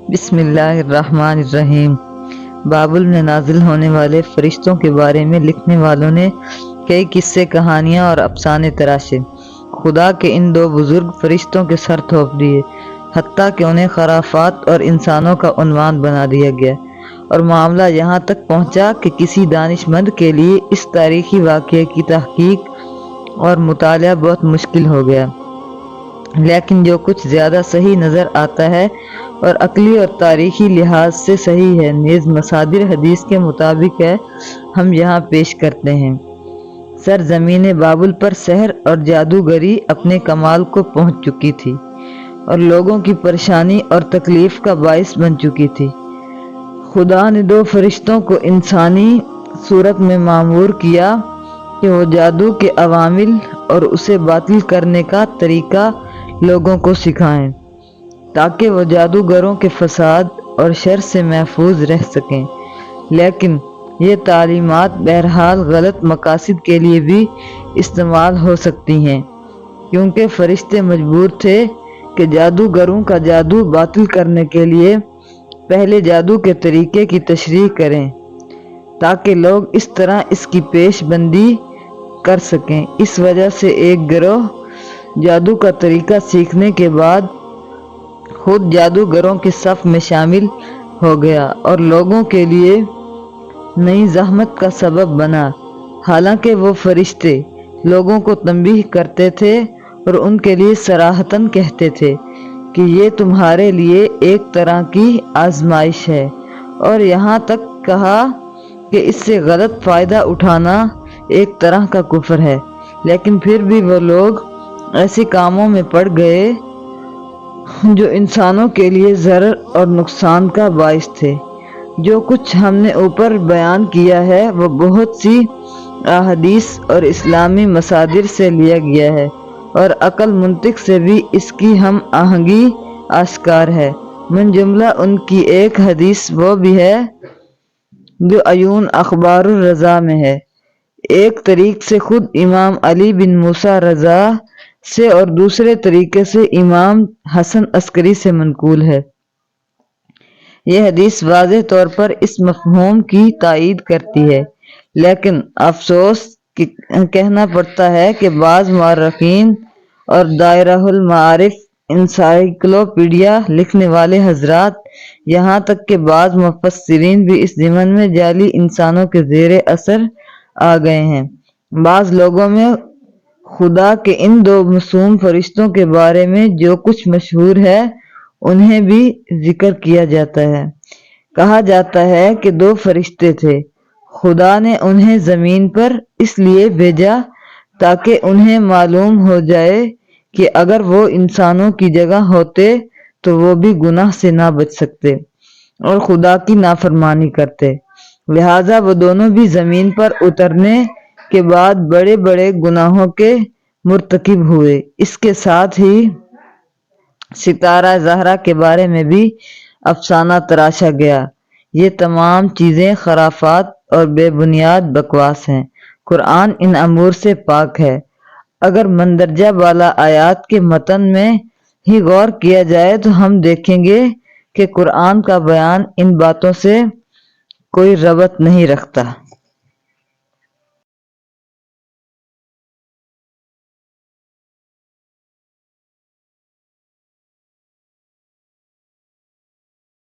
بسم اللہ الرحمن الرحیم۔ بابل میں نازل ہونے والے فرشتوں کے بارے میں لکھنے والوں نے کئی قصے، کہانیاں اور افسانے تراشے۔ خدا کے ان دو بزرگ فرشتوں کے سر تھوپ دیے، حتیٰ کہ انہیں خرافات اور انسانوں کا عنوان بنا دیا گیا، اور معاملہ یہاں تک پہنچا کہ کسی دانش مند کے لیے اس تاریخی واقعے کی تحقیق اور مطالعہ بہت مشکل ہو گیا۔ لیکن جو کچھ زیادہ صحیح نظر آتا ہے اور عقلی اور تاریخی لحاظ سے صحیح ہے، نیز مصادر حدیث کے مطابق ہے، ہم یہاں پیش کرتے ہیں۔ سرزمین بابل پر سحر اور جادوگری اپنے کمال کو پہنچ چکی تھی اور لوگوں کی پریشانی اور تکلیف کا باعث بن چکی تھی۔ خدا نے دو فرشتوں کو انسانی صورت میں مامور کیا کہ وہ جادو کے عوامل اور اسے باطل کرنے کا طریقہ لوگوں کو سکھائیں، تاکہ وہ جادوگروں کے فساد اور شر سے محفوظ رہ سکیں۔ لیکن یہ تعلیمات بہرحال غلط مقاصد کے لیے بھی استعمال ہو سکتی ہیں، کیونکہ فرشتے مجبور تھے کہ جادوگروں کا جادو باطل کرنے کے لیے پہلے جادو کے طریقے کی تشریح کریں، تاکہ لوگ اس طرح اس کی پیش بندی کر سکیں۔ اس وجہ سے ایک گروہ جادو کا طریقہ سیکھنے کے بعد خود جادوگروں کے صف میں شامل ہو گیا اور لوگوں کے لیے نئی زحمت کا سبب بنا۔ حالانکہ وہ فرشتے لوگوں کو تنبیہ کرتے تھے اور ان کے لیے صراحتاً کہتے تھے کہ یہ تمہارے لیے ایک طرح کی آزمائش ہے، اور یہاں تک کہا کہ اس سے غلط فائدہ اٹھانا ایک طرح کا کفر ہے، لیکن پھر بھی وہ لوگ ایسے کاموں میں پڑ گئے جو انسانوں کے لیے ضرر اور نقصان کا باعث تھے۔ جو کچھ ہم نے اوپر بیان کیا ہے وہ بہت سی احادیث اور اسلامی مصادر سے لیا گیا ہے، اور عقل منطق سے بھی اس کی ہم آہنگی آشکار ہے۔ من جملہ ان کی ایک حدیث وہ بھی ہے جو عیون اخبار الرضا میں ہے، ایک طریق سے خود امام علی بن موسیٰ رضا سے اور دوسرے طریقے سے امام حسن عسکری سے منقول ہے۔ یہ حدیث واضح طور پر اس مفہوم کی تائید کرتی ہے، لیکن افسوس کہنا پڑتا ہے کہ بعض مورخین اور دائرہ المعارف انسائکلوپیڈیا لکھنے والے حضرات، یہاں تک کہ بعض مفسرین بھی اس ضمن میں جعلی انسانوں کے زیر اثر آ گئے ہیں۔ بعض لوگوں میں خدا کے ان دو معصوم فرشتوں کے بارے میں جو کچھ مشہور ہے انہیں بھی ذکر کیا جاتا ہے۔ کہا جاتا ہے کہ دو فرشتے تھے، خدا نے انہیں زمین پر اس لیے بھیجا تاکہ انہیں معلوم ہو جائے کہ اگر وہ انسانوں کی جگہ ہوتے تو وہ بھی گناہ سے نہ بچ سکتے اور خدا کی نافرمانی کرتے، لہٰذا وہ دونوں بھی زمین پر اترنے کے بعد بڑے بڑے گناہوں کے مرتکب ہوئے۔ اس کے ساتھ ہی ستارہ زہرا کے بارے میں بھی افسانہ تراشا گیا۔ یہ تمام چیزیں خرافات اور بے بنیاد بکواس ہیں۔ قرآن ان امور سے پاک ہے۔ اگر مندرجہ بالا آیات کے متن میں ہی غور کیا جائے تو ہم دیکھیں گے کہ قرآن کا بیان ان باتوں سے کوئی ربط نہیں رکھتا۔